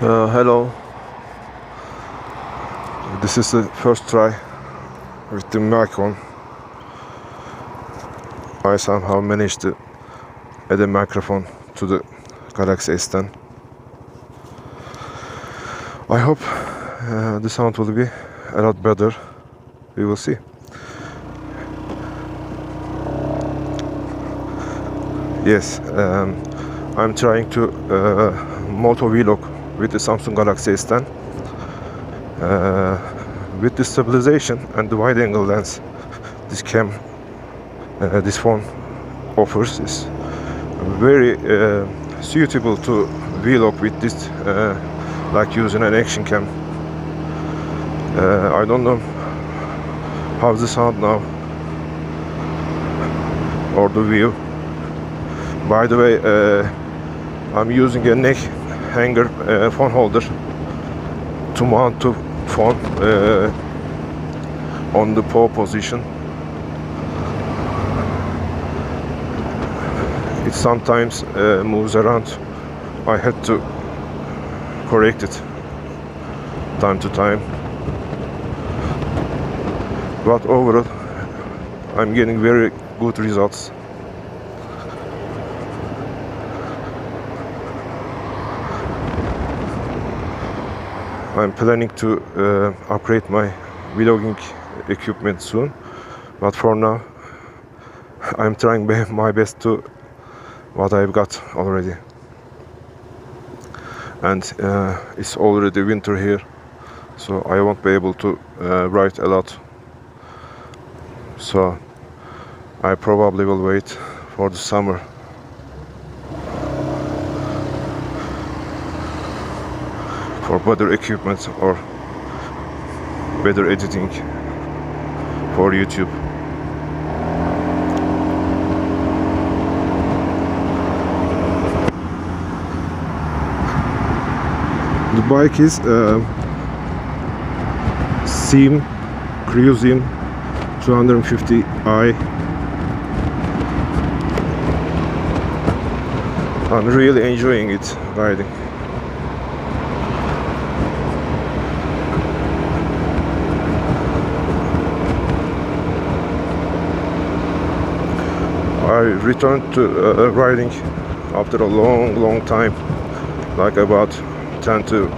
Hello, this is the first try with the mic on. I somehow managed to add a microphone to the Galaxy S10. I hope the sound will be a lot better. We will see. Yes, I'm trying to motovlog with the Samsung Galaxy S10. With the stabilization and the wide-angle lens this phone offers is very suitable to vlog with this, like using an action cam. I don't know how's the sound now or the view. By the way, I'm using a neck hanger phone holder to mount the phone on the paw position. It sometimes moves around. I had to correct it time to time, but overall I'm getting very good results. I'm planning to upgrade my vlogging equipment soon, but for now I'm trying my best to what I've got already. And it's already winter here, so I won't be able to write a lot. So I probably will wait for the summer. For better equipment or better editing for YouTube. The bike is SYM Cruisym 250i. I'm really enjoying it riding. I returned to riding after a long time, like about 10 to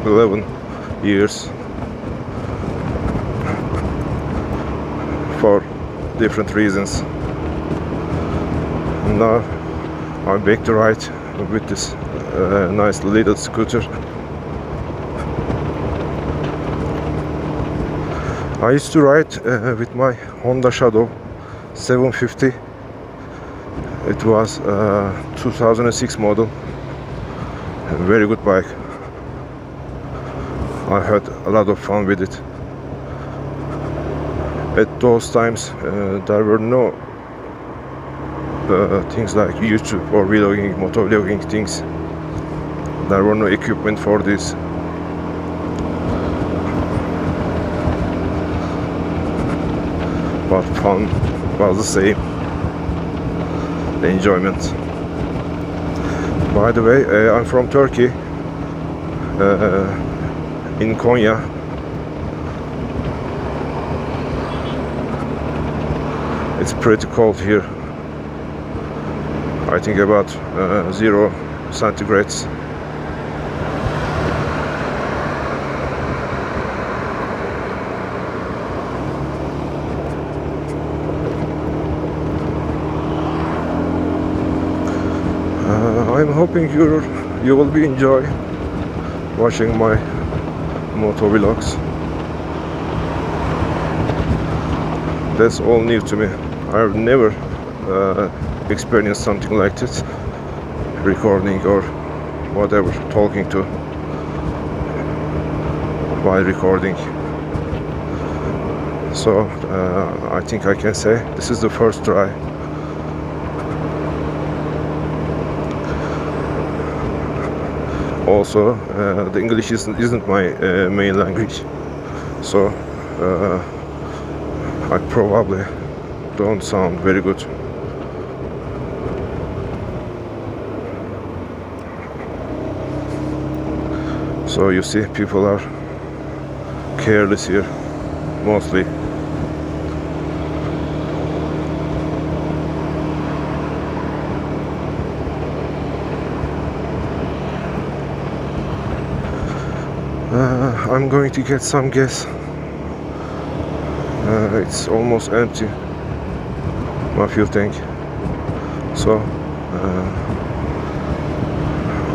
11 years, for different reasons. Now I'm back to ride with this nice little scooter. I used to ride with my Honda Shadow 750. It was 2006 model. A very good bike. I had a lot of fun with it. At those times there were no things like YouTube or vlogging, motovlogging things. There were no equipment for this. But fun was the same. The enjoyment. By the way, I'm from Turkey, in Konya. It's pretty cold here. I think about 0 centigrades. I'm hoping you will be enjoy watching my motovlogs. That's all new to me. I've never experienced something like this, recording or whatever, talking to while recording. So I think I can say this is the first try. Also, the English isn't my main language, so I probably don't sound very good. So you see, people are careless here, mostly. I'm going to get some gas. It's almost empty, my fuel tank. So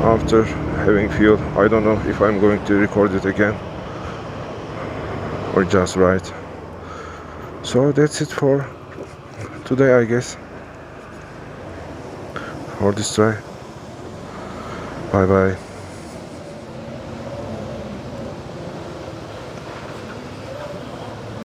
after having fuel, I don't know if I'm going to record it again or just write. So that's it for today, I guess, for this try. Bye bye.